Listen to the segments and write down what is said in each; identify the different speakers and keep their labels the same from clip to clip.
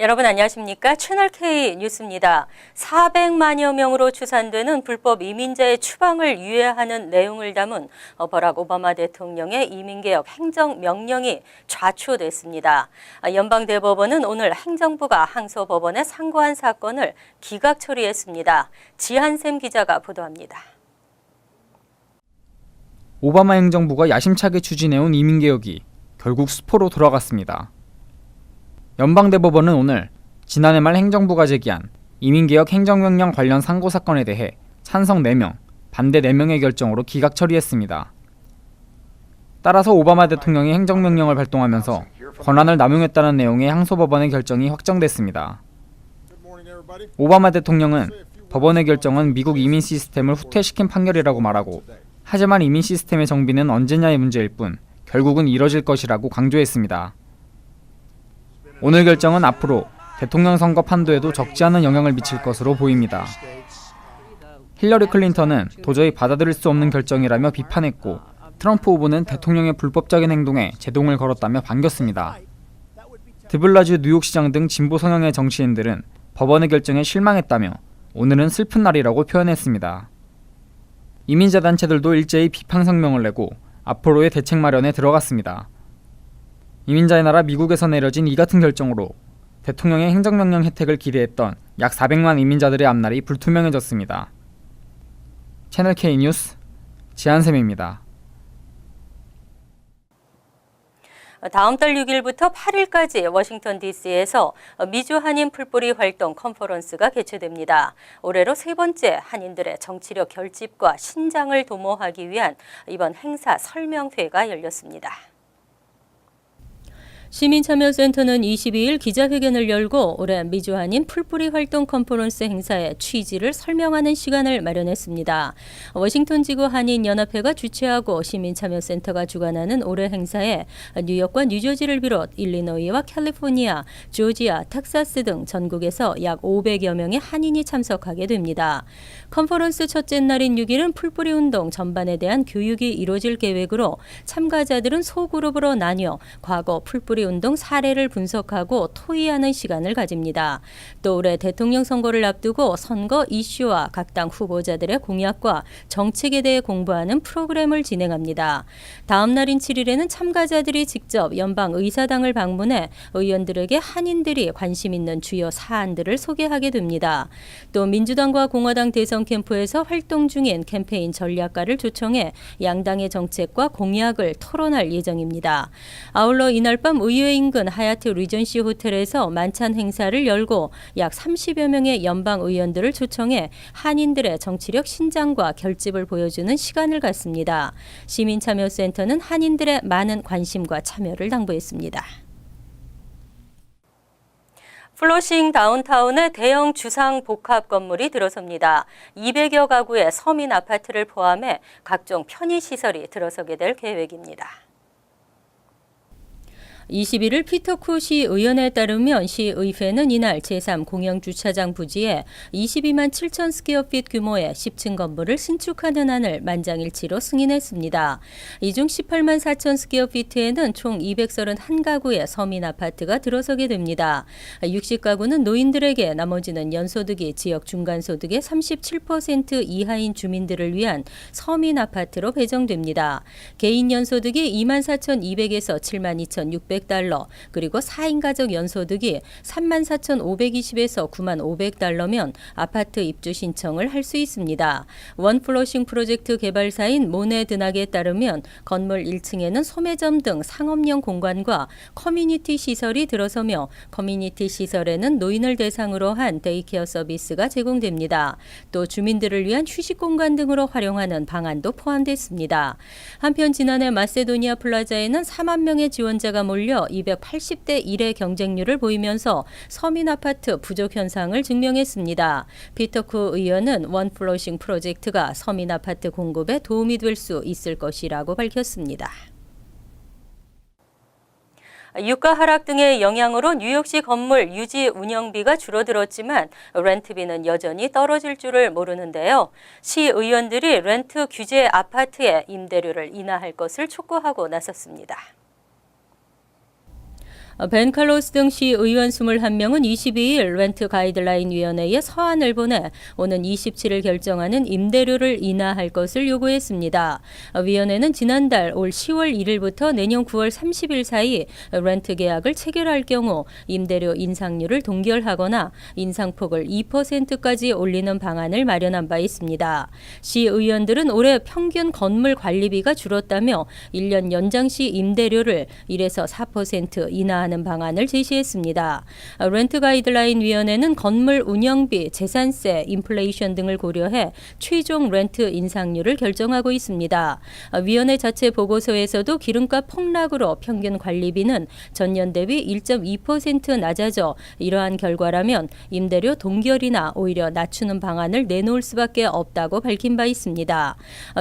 Speaker 1: 여러분 안녕하십니까? 채널K 뉴스입니다. 400만여 명으로 추산되는 불법 이민자의 추방을 유예하는 내용을 담은 버락 오바마 대통령의 이민개혁 행정명령이 좌초됐습니다. 연방대법원은 오늘 행정부가 항소법원에 상고한 사건을 기각 처리했습니다. 지한샘 기자가 보도합니다.
Speaker 2: 오바마 행정부가 야심차게 추진해온 이민개혁이 결국 수포로 돌아갔습니다. 연방대법원은 오늘 지난해 말 행정부가 제기한 이민개혁 행정명령 관련 상고 사건에 대해 찬성 4명, 반대 4명의 결정으로 기각 처리했습니다. 따라서 오바마 대통령이 행정명령을 발동하면서 권한을 남용했다는 내용의 항소법원의 결정이 확정됐습니다. 오바마 대통령은 법원의 결정은 미국 이민 시스템을 후퇴시킨 판결이라고 말하고, 하지만 이민 시스템의 정비는 언제냐의 문제일 뿐 결국은 이뤄질 것이라고 강조했습니다. 오늘 결정은 앞으로 대통령 선거 판도에도 적지 않은 영향을 미칠 것으로 보입니다. 힐러리 클린턴은 도저히 받아들일 수 없는 결정이라며 비판했고, 트럼프 후보는 대통령의 불법적인 행동에 제동을 걸었다며 반겼습니다. 드블라주 뉴욕시장 등 진보 성향의 정치인들은 법원의 결정에 실망했다며 오늘은 슬픈 날이라고 표현했습니다. 이민자 단체들도 일제히 비판 성명을 내고 앞으로의 대책 마련에 들어갔습니다. 이민자의 나라 미국에서 내려진 이 같은 결정으로 대통령의 행정명령 혜택을 기대했던 약 400만 이민자들의 앞날이 불투명해졌습니다. 채널K 뉴스 지한샘입니다.
Speaker 1: 다음 달 6일부터 8일까지 워싱턴 DC에서 미주 한인 풀뿌리 활동 컨퍼런스가 개최됩니다. 올해로 3번째 한인들의 정치력 결집과 신장을 도모하기 위한 이번 행사 설명회가 열렸습니다. 시민참여센터는 22일 기자회견을 열고 올해 미주 한인 풀뿌리 활동 컨퍼런스 행사의 취지를 설명하는 시간을 마련했습니다. 워싱턴 지구 한인연합회가 주최하고 시민참여센터가 주관하는 올해 행사에 뉴욕과 뉴저지를 비롯 일리노이와 캘리포니아, 조지아, 텍사스 등 전국에서 약 500여 명의 한인이 참석하게 됩니다. 컨퍼런스 첫째 날인 6일은 풀뿌리 운동 전반에 대한 교육이 이루어질 계획으로 참가자들은 소그룹으로 나뉘어 과거 풀뿌리 운동 사례를 분석하고 토의하는 시간을 가집니다. 또 올해 대통령 선거를 앞두고 선거 이슈와 각 당 후보자들의 공약과 정책에 대해 공부하는 프로그램을 진행합니다. 다음 날인 7일에는 참가자들이 직접 연방 의사당을 방문해 의원들에게 한인들이 관심 있는 주요 사안들을 소개하게 됩니다. 또 민주당과 공화당 대선 캠프에서 활동 중인 캠페인 전략가를 초청해 양당의 정책과 공약을 토론할 예정입니다. 아울러 이날 밤 의회 인근 하얏트 리전시 호텔에서 만찬 행사를 열고 약 30여 명의 연방 의원들을 초청해 한인들의 정치력 신장과 결집을 보여주는 시간을 갖습니다. 시민참여센터는 한인들의 많은 관심과 참여를 당부했습니다. 플러싱 다운타운에 대형 주상 복합 건물이 들어섭니다. 200여 가구의 서민 아파트를 포함해 각종 편의시설이 들어서게 될 계획입니다. 21일 피터쿠 시의원에 따르면 시의회는 이날 제3공영주차장 부지에 22만 7천 스퀘어핏 규모의 10층 건물을 신축하는 안을 만장일치로 승인했습니다. 이 중 18만 4천 스퀘어피트에는 총 231가구의 서민 아파트가 들어서게 됩니다. 60가구는 노인들에게, 나머지는 연소득이 지역 중간소득의 37% 이하인 주민들을 위한 서민 아파트로 배정됩니다. 개인 연소득이 2만 4,200에서 7만 2,600 달러, 그리고 4인 가족 연소득이 34,520에서 95,500달러면 아파트 입주 신청을 할 수 있습니다. 원플러싱 프로젝트 개발사인 모네드낙에 따르면 건물 1층에는 소매점 등 상업용 공간과 커뮤니티 시설이 들어서며, 커뮤니티 시설에는 노인을 대상으로 한 데이케어 서비스가 제공됩니다. 또 주민들을 위한 휴식 공간 등으로 활용하는 방안도 포함됐습니다. 한편 지난해 마세도니아 플라자에는 4만 명의 지원자가 몰려 280대 1의 경쟁률을 보이면서 서민 아파트 부족 현상을 증명했습니다. 피터쿠 의원은 원플러싱 프로젝트가 서민 아파트 공급에 도움이 될 수 있을 것이라고 밝혔습니다. 유가 하락 등의 영향으로 뉴욕시 건물 유지 운영비가 줄어들었지만 렌트비는 여전히 떨어질 줄을 모르는데요. 시의원들이 렌트 규제 아파트의 임대료를 인하할 것을 촉구하고 나섰습니다. 벤 칼로스 등 시의원 21명은 22일 렌트 가이드라인 위원회에 서한을 보내 오는 27일 결정하는 임대료를 인하할 것을 요구했습니다. 위원회는 지난달 올 10월 1일부터 내년 9월 30일 사이 렌트 계약을 체결할 경우 임대료 인상률을 동결하거나 인상폭을 2%까지 올리는 방안을 마련한 바 있습니다. 시의원들은 올해 평균 건물 관리비가 줄었다며 1년 연장 시 임대료를 1에서 4% 인하하는 방안을 제시했습니다. 렌트 가이드라인 위원회는 건물 운영비, 재산세, 인플레이션 등을 고려해 최종 렌트 인상률을 결정하고 있습니다. 위원회 자체 보고서에서도 기름값 폭락으로 평균 관리비는 전년 대비 1.2% 낮아져 이러한 결과라면 임대료 동결이나 오히려 낮추는 방안을 내놓을 수밖에 없다고 밝힌 바 있습니다.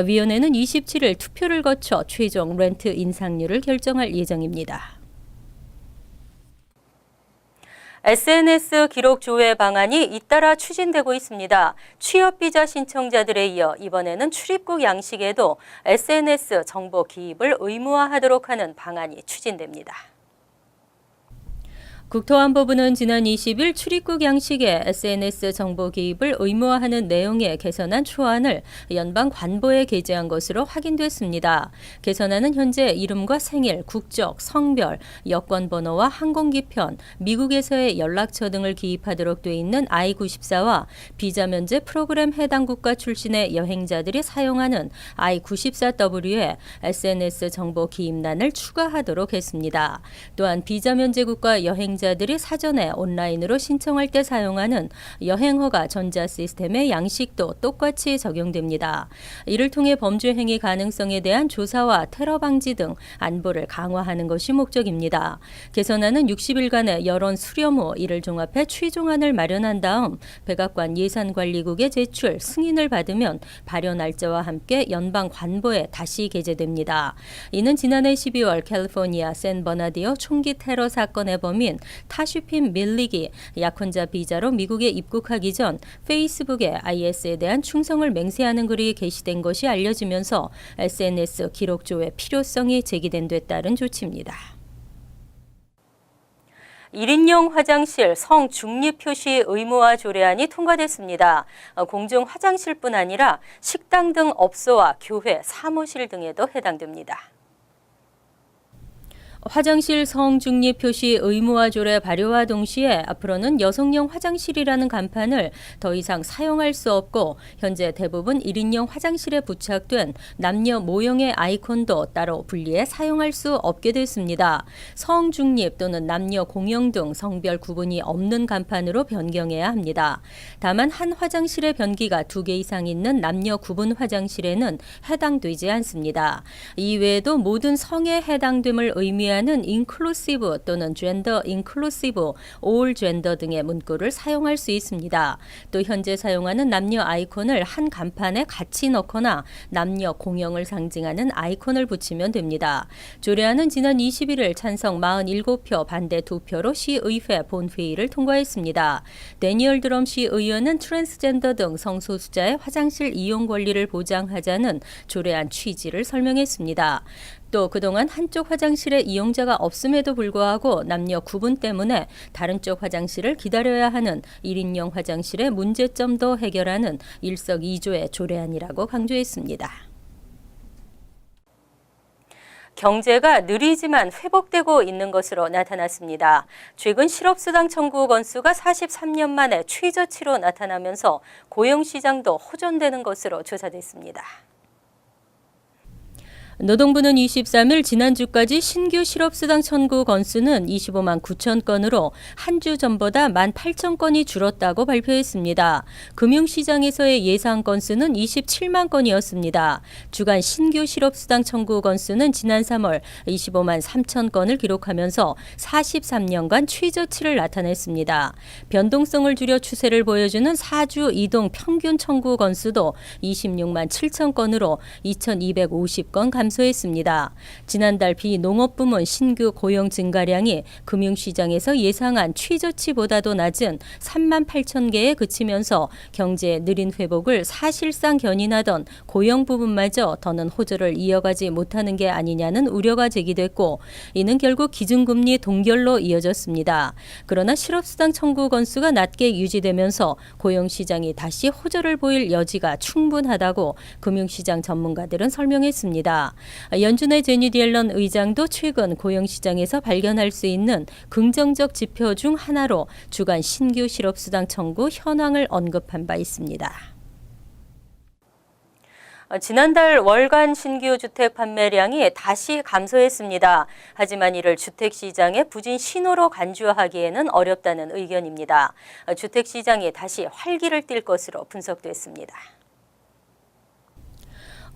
Speaker 1: 위원회는 27일 투표를 거쳐 최종 렌트 인상률을 결정할 예정입니다. SNS 기록 조회 방안이 잇따라 추진되고 있습니다. 취업 비자 신청자들에 이어 이번에는 출입국 양식에도 SNS 정보 기입을 의무화하도록 하는 방안이 추진됩니다. 국토안보부는 지난 20일 출입국 양식에 SNS 정보 기입을 의무화하는 내용의 개선안 초안을 연방 관보에 게재한 것으로 확인됐습니다. 개선안은 현재 이름과 생일, 국적, 성별, 여권 번호와 항공기편, 미국에서의 연락처 등을 기입하도록 돼 있는 I-94와 비자 면제 프로그램 해당 국가 출신의 여행자들이 사용하는 I-94W에 SNS 정보 기입란을 추가하도록 했습니다. 또한 비자 면제 국가 여행자들이 사전에 온라인으로 신청할 때 사용하는 여행허가 전자 시스템의 양식도 똑같이 적용됩니다. 이를 통해 범죄 행위 가능성에 대한 조사와 테러 방지 등 안보를 강화하는 것이 목적입니다. 개선안은 60일간의 여론 수렴 후 이를 종합해 최종안을 마련한 다음 백악관 예산관리국에 제출, 승인을 받으면 발효 날짜와 함께 연방 관보에 다시 게재됩니다. 이는 지난해 12월 캘리포니아 샌버나디오 총기 테러 사건의 범인 타슈핀 밀릭이 약혼자 비자로 미국에 입국하기 전 페이스북에 IS에 대한 충성을 맹세하는 글이 게시된 것이 알려지면서 SNS 기록 조회 필요성이 제기된 데 따른 조치입니다. 1인용 화장실 성 중립 표시 의무화 조례안이 통과됐습니다. 공중 화장실뿐 아니라 식당 등 업소와 교회, 사무실 등에도 해당됩니다. 화장실 성중립 표시 의무화 조례 발효와 동시에 앞으로는 여성용 화장실이라는 간판을 더 이상 사용할 수 없고 현재 대부분 1인용 화장실에 부착된 남녀 모형의 아이콘도 따로 분리해 사용할 수 없게 됐습니다. 성중립 또는 남녀 공용 등 성별 구분이 없는 간판으로 변경해야 합니다. 다만 한 화장실의 변기가 2개 이상 있는 남녀 구분 화장실에는 해당되지 않습니다. 이외에도 모든 성에 해당됨을 의미하는 inclusive 또는 gender inclusive, all gender 등의 문구를 사용할 수 있습니다. 또 현재 사용하는 남녀 아이콘을 한 간판에 같이 넣거나 남녀 공용을 상징하는 아이콘을 붙이면 됩니다. 조례안은 지난 21일 찬성 47표, 반대 2표로 시의회 본회의를 통과했습니다. 데니얼 드럼 시의원은 트랜스젠더 등 성소수자의 화장실 이용 권리를 보장하자는 조례안 취지를 설명했습니다. 또 그동안 한쪽 화장실에 이용자가 없음에도 불구하고 남녀 구분 때문에 다른 쪽 화장실을 기다려야 하는 1인용 화장실의 문제점도 해결하는 일석이조의 조례안이라고 강조했습니다. 경제가 느리지만 회복되고 있는 것으로 나타났습니다. 최근 실업수당 청구 건수가 43년 만에 최저치로 나타나면서 고용시장도 호전되는 것으로 조사됐습니다. 노동부는 23일 지난주까지 신규 실업수당 청구 건수는 25만 9천 건으로 한 주 전보다 1만 8천 건이 줄었다고 발표했습니다. 금융시장에서의 예상 건수는 27만 건이었습니다. 주간 신규 실업수당 청구 건수는 지난 3월 25만 3천 건을 기록하면서 43년간 최저치를 나타냈습니다. 변동성을 줄여 추세를 보여주는 4주 이동 평균 청구 건수도 26만 7천 건으로 2,250건 감소했습니다. 감소했습니다. 지난달 비농업부문 신규 고용 증가량이 금융시장에서 예상한 최저치보다도 낮은 3만 8천 개에 그치면서 경제의 느린 회복을 사실상 견인하던 고용 부분마저 더는 호조를 이어가지 못하는 게 아니냐는 우려가 제기됐고, 이는 결국 기준금리 동결로 이어졌습니다. 그러나 실업수당 청구 건수가 낮게 유지되면서 고용시장이 다시 호조를 보일 여지가 충분하다고 금융시장 전문가들은 설명했습니다. 연준의 제니디 옐런 의장도 최근 고용시장에서 발견할 수 있는 긍정적 지표 중 하나로 주간 신규 실업수당 청구 현황을 언급한 바 있습니다. 지난달 월간 신규 주택 판매량이 다시 감소했습니다. 하지만 이를 주택시장의 부진 신호로 간주하기에는 어렵다는 의견입니다. 주택시장이 다시 활기를 띨 것으로 분석됐습니다.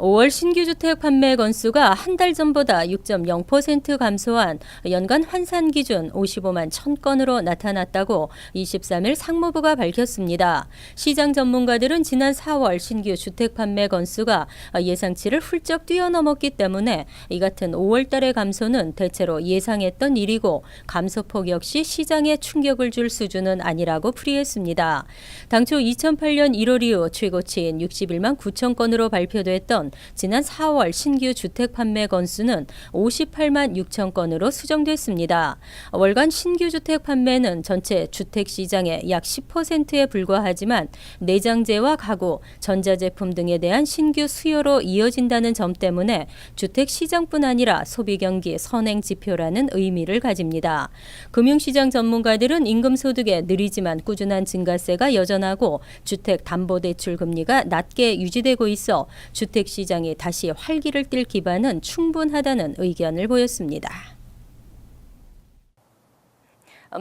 Speaker 1: 5월 신규 주택 판매 건수가 한 달 전보다 6.0% 감소한 연간 환산 기준 55만 1,000건으로 나타났다고 23일 상무부가 밝혔습니다. 시장 전문가들은 지난 4월 신규 주택 판매 건수가 예상치를 훌쩍 뛰어넘었기 때문에 이 같은 5월 달의 감소는 대체로 예상했던 일이고 감소폭 역시 시장에 충격을 줄 수준은 아니라고 풀이했습니다. 당초 2008년 1월 이후 최고치인 61만 9천 건으로 발표됐던 지난 4월 신규 주택 판매 건수는 58만 6천 건으로 수정됐습니다. 월간 신규 주택 판매는 전체 주택 시장의 약 10%에 불과하지만 내장재와 가구, 전자제품 등에 대한 신규 수요로 이어진다는 점 때문에 주택 시장뿐 아니라 소비 경기 선행 지표라는 의미를 가집니다. 금융시장 전문가들은 임금소득의 느리지만 꾸준한 증가세가 여전하고 주택 담보대출 금리가 낮게 유지되고 있어 주택 시장이 다시 활기를 띨 기반은 충분하다는 의견을 보였습니다.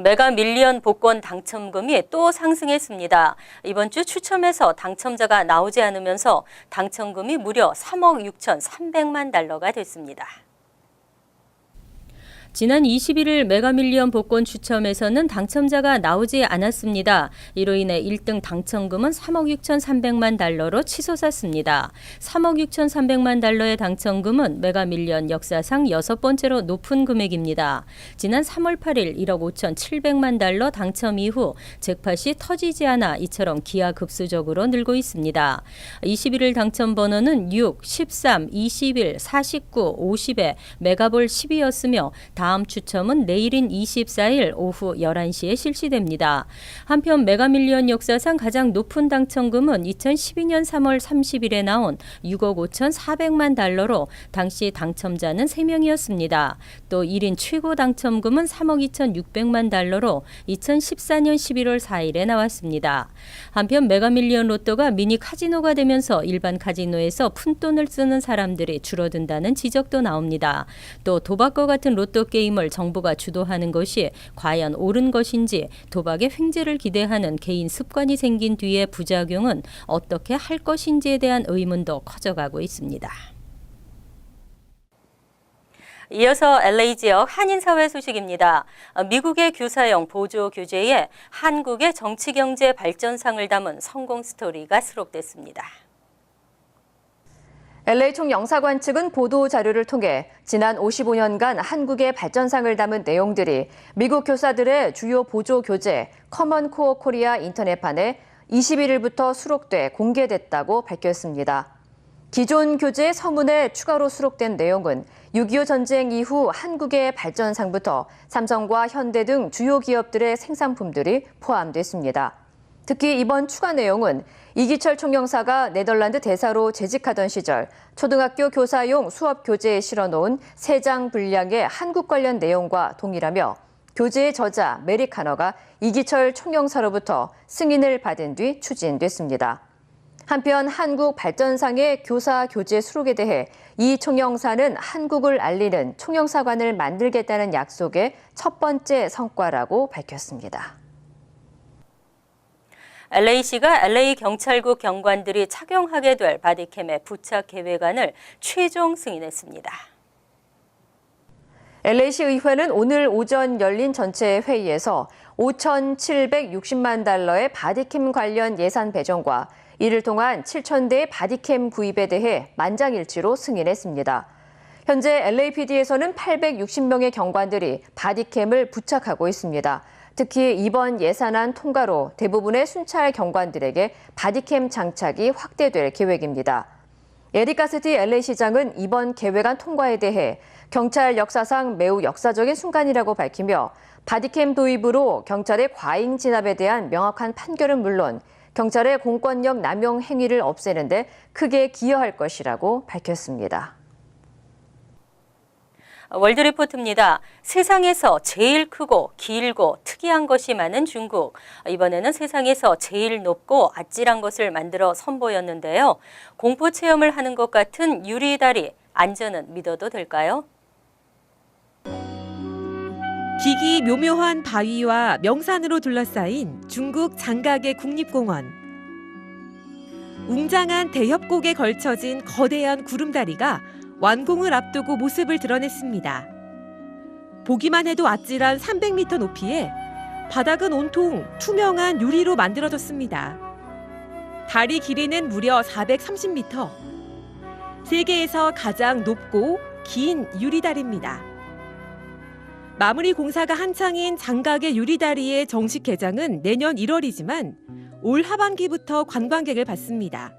Speaker 1: 메가 밀리언 복권 당첨금이 또 상승했습니다. 이번 주 추첨에서 당첨자가 나오지 않으면서 당첨금이 무려 3억 6,300만 달러가 됐습니다. 지난 21일 메가밀리언 복권 추첨에서는 당첨자가 나오지 않았습니다. 이로 인해 1등 당첨금은 3억 6,300만 달러로 치솟았습니다. 3억 6,300만 달러의 당첨금은 메가밀리언 역사상 6번째로 높은 금액입니다. 지난 3월 8일 1억 5,700만 달러 당첨 이후 잭팟이 터지지 않아 이처럼 기하급수적으로 늘고 있습니다. 21일 당첨 번호는 6, 13, 21, 49, 50에 메가볼 10이었으며 다음 추첨은 내일인 24일 오후 11시에 실시됩니다. 한편 메가밀리언 역사상 가장 높은 당첨금은 2012년 3월 30일에 나온 6억 5,400만 달러로 당시 당첨자는 3명이었습니다. 또 1인 최고 당첨금은 3억 2,600만 달러로 2014년 11월 4일에 나왔습니다. 한편 메가밀리언 로또가 미니 카지노가 되면서 일반 카지노에서 푼돈을 쓰는 사람들이 줄어든다는 지적도 나옵니다. 또 도박과 같은 로또 게임을 정부가 주도하는 것이 과연 옳은 것인지, 도박의 횡재를 기대하는 개인 습관이 생긴 뒤의 부작용은 어떻게 할 것인지에 대한 의문도 커져가고 있습니다. 이어서 LA 지역 한인사회 소식입니다. 미국의 교사용 보조 교재에 한국의 정치경제 발전상을 담은 성공 스토리가 수록됐습니다.
Speaker 3: LA 총영사관 측은 보도 자료를 통해 지난 55년간 한국의 발전상을 담은 내용들이 미국 교사들의 주요 보조 교재 커먼 코어 코리아 인터넷판에 21일부터 수록돼 공개됐다고 밝혔습니다. 기존 교재 서문에 추가로 수록된 내용은 6.25 전쟁 이후 한국의 발전상부터 삼성과 현대 등 주요 기업들의 생산품들이 포함됐습니다. 특히 이번 추가 내용은 이기철 총영사가 네덜란드 대사로 재직하던 시절 초등학교 교사용 수업 교재에 실어놓은 3장 분량의 한국 관련 내용과 동일하며 교재의 저자 메리 카너가 이기철 총영사로부터 승인을 받은 뒤 추진됐습니다. 한편 한국 발전상의 교사 교재 수록에 대해 이 총영사는 한국을 알리는 총영사관을 만들겠다는 약속의 첫 번째 성과라고 밝혔습니다.
Speaker 1: LA시가 LA 경찰국 경관들이 착용하게 될 바디캠의 부착 계획안을 최종 승인했습니다.
Speaker 3: LA시 의회는 오늘 오전 열린 전체 회의에서 5,760만 달러의 바디캠 관련 예산 배정과 이를 통한 7,000대의 바디캠 구입에 대해 만장일치로 승인했습니다. 현재 LAPD에서는 860명의 경관들이 바디캠을 부착하고 있습니다. 특히 이번 예산안 통과로 대부분의 순찰 경관들에게 바디캠 장착이 확대될 계획입니다. 에릭 가스티 LA시장은 이번 계획안 통과에 대해 경찰 역사상 매우 역사적인 순간이라고 밝히며 바디캠 도입으로 경찰의 과잉 진압에 대한 명확한 판결은 물론 경찰의 공권력 남용 행위를 없애는 데 크게 기여할 것이라고 밝혔습니다.
Speaker 1: 월드리포트입니다. 세상에서 제일 크고 길고 특이한 것이 많은 중국. 이번에는 세상에서 제일 높고 아찔한 것을 만들어 선보였는데요. 공포 체험을 하는 것 같은 유리다리, 안전은 믿어도 될까요?
Speaker 4: 기기묘묘한 바위와 명산으로 둘러싸인 중국 장각의 국립공원. 웅장한 대협곡에 걸쳐진 거대한 구름다리가 완공을 앞두고 모습을 드러냈습니다. 보기만 해도 아찔한 300m 높이에 바닥은 온통 투명한 유리로 만들어졌습니다. 다리 길이는 무려 430m. 세계에서 가장 높고 긴 유리다리입니다. 마무리 공사가 한창인 장각의 유리다리의 정식 개장은 내년 1월이지만 올 하반기부터 관광객을 받습니다.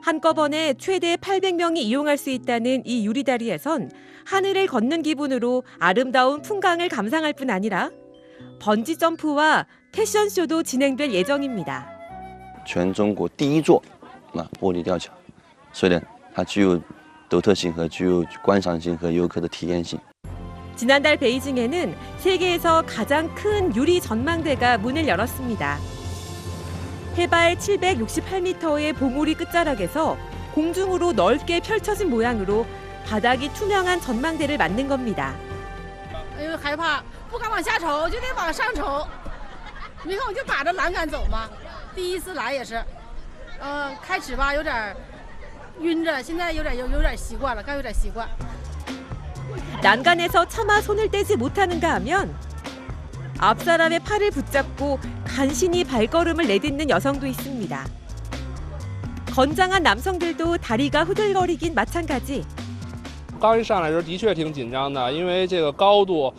Speaker 4: 한꺼번에 최대 800명이 이용할 수 있다는 이 유리다리에선 하늘을 걷는 기분으로 아름다운 풍광을 감상할 뿐 아니라 번지 점프와 패션쇼도 진행될 예정입니다.
Speaker 5: 全中国第一座玻璃吊桥，所以呢，它具有独特性和具有观赏性和游客的体验性。
Speaker 4: 지난달 베이징에는 세계에서 가장 큰 유리 전망대가 문을 열었습니다. 해발 768m의 봉우리 끝자락에서 공중으로 넓게 펼쳐진 모양으로 바닥이 투명한 전망대를 만든 겁니다.
Speaker 6: 因为害怕，不敢往下瞅，就得往上瞅。你看，我就把着栏杆走嘛。第一次来也是，开始吧有点晕着，现在有点习惯了，刚有点习惯。
Speaker 4: 난간에서 차마 손을 떼지 못하는가 하면 앞사람의 팔을 붙잡고 간신히 발걸음을 내딛는 여성도 있습니다. 건장한 남성들도 다리가 후들거리긴 마찬가지.
Speaker 7: 刚一上来的时候的确挺紧张的，因为这个高度，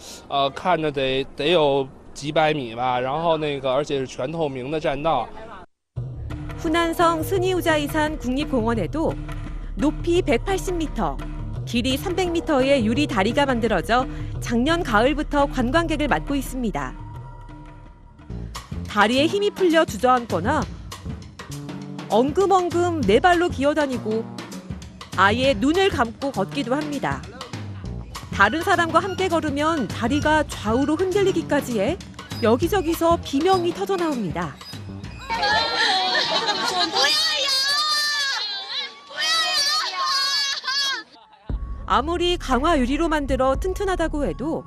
Speaker 7: 看着得有几百米吧，然后而且是全透明的栈道。
Speaker 4: 후난성 스니우자이산 국립공원에도 높이 180m, 길이 300m의 유리 다리가 만들어져 작년 가을부터 관광객을 맞고 있습니다. 다리에 힘이 풀려 주저앉거나 엉금엉금 네 발로 기어다니고 아예 눈을 감고 걷기도 합니다. 다른 사람과 함께 걸으면 다리가 좌우로 흔들리기까지 해 여기저기서 비명이 터져나옵니다. 아무리 강화 유리로 만들어 튼튼하다고 해도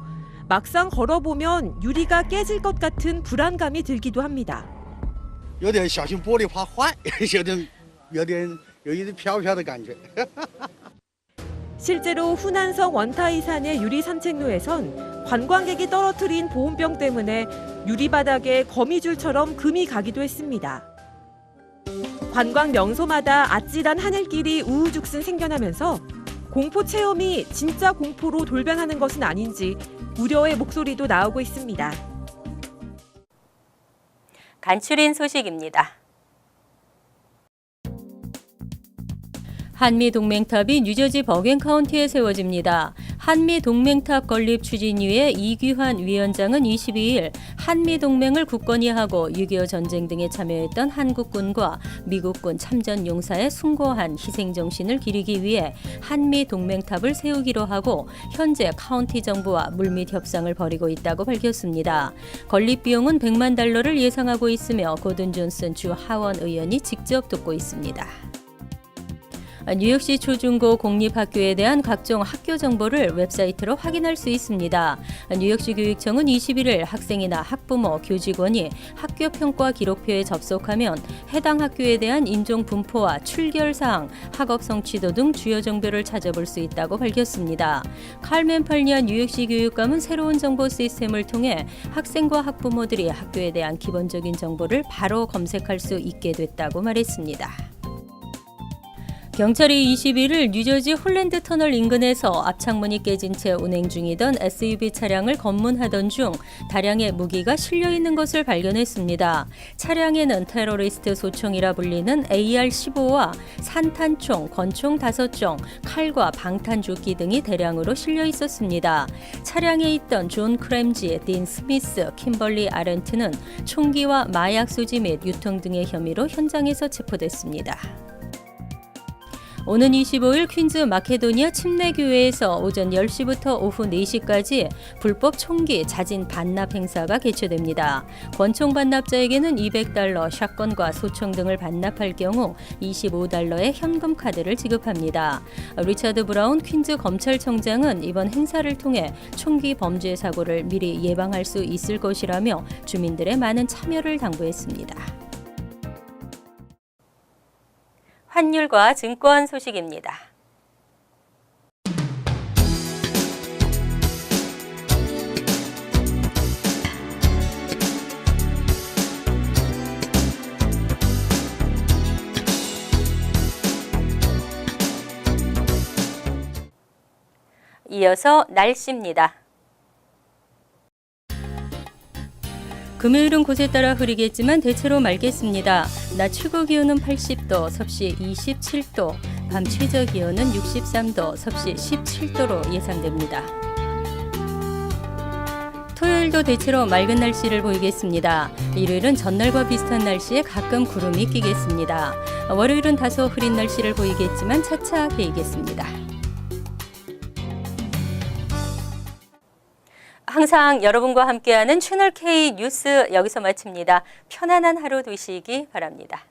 Speaker 4: 막상 걸어보면 유리가 깨질 것 같은 불안감이 들기도 합니다.
Speaker 8: 有点小心玻璃怕坏，有一点飘飘的感觉。
Speaker 4: 실제로 후난성 원타이산의 유리 산책로에선 관광객이 떨어뜨린 보온병 때문에 유리 바닥에 거미줄처럼 금이 가기도 했습니다. 관광 명소마다 아찔한 하늘길이 우후죽순 생겨나면서 공포 체험이 진짜 공포로 돌변하는 것은 아닌지 우려의 목소리도 나오고 있습니다.
Speaker 1: 간추린 소식입니다. 한미동맹탑이 뉴저지 버겐 카운티에 세워집니다. 한미동맹탑 건립 추진위의 이규환 위원장은 22일 한미동맹을 굳건히 하고 6.25 전쟁 등에 참여했던 한국군과 미국군 참전 용사의 숭고한 희생정신을 기리기 위해 한미동맹탑을 세우기로 하고 현재 카운티 정부와 물밑 협상을 벌이고 있다고 밝혔습니다. 건립 비용은 $100만 예상하고 있으며 고든 존슨 주 하원 의원이 직접 돕고 있습니다. 뉴욕시 초중고 공립학교에 대한 각종 학교 정보를 웹사이트로 확인할 수 있습니다. 뉴욕시 교육청은 21일 학생이나 학부모, 교직원이 학교 평가 기록표에 접속하면 해당 학교에 대한 인종 분포와 출결 사항, 학업 성취도 등 주요 정보를 찾아볼 수 있다고 밝혔습니다. 칼멘 팔리아 뉴욕시 교육감은 새로운 정보 시스템을 통해 학생과 학부모들이 학교에 대한 기본적인 정보를 바로 검색할 수 있게 됐다고 말했습니다. 경찰이 21일 뉴저지 홀랜드 터널 인근에서 앞창문이 깨진 채 운행 중이던 SUV 차량을 검문하던 중 다량의 무기가 실려 있는 것을 발견했습니다. 차량에는 테러리스트 소총이라 불리는 AR-15와 산탄총, 권총 5정, 칼과 방탄조끼 등이 대량으로 실려 있었습니다. 차량에 있던 존 크램지, 딘 스미스, 킴벌리 아렌트는 총기와 마약 소지 및 유통 등의 혐의로 현장에서 체포됐습니다. 오는 25일 퀸즈 마케도니아 침례교회에서 오전 10시부터 오후 4시까지 불법 총기 자진 반납 행사가 개최됩니다. 권총 반납자에게는 $200, 샷건과 소총 등을 반납할 경우 $25의 현금 카드를 지급합니다. 리차드 브라운 퀸즈 검찰청장은 이번 행사를 통해 총기 범죄 사고를 미리 예방할 수 있을 것이라며 주민들의 많은 참여를 당부했습니다. 환율과 증권 소식입니다. 이어서 날씨입니다. 금요일은 곳에 따라 흐리겠지만 대체로 맑겠습니다. 낮 최고 기온은 80도, 섭씨 27도, 밤 최저 기온은 63도, 섭씨 17도로 예상됩니다. 토요일도 대체로 맑은 날씨를 보이겠습니다. 일요일은 전날과 비슷한 날씨에 가끔 구름이 끼겠습니다. 월요일은 다소 흐린 날씨를 보이겠지만 차차 개이겠습니다. 항상 여러분과 함께하는 채널K 뉴스 여기서 마칩니다. 편안한 하루 되시기 바랍니다.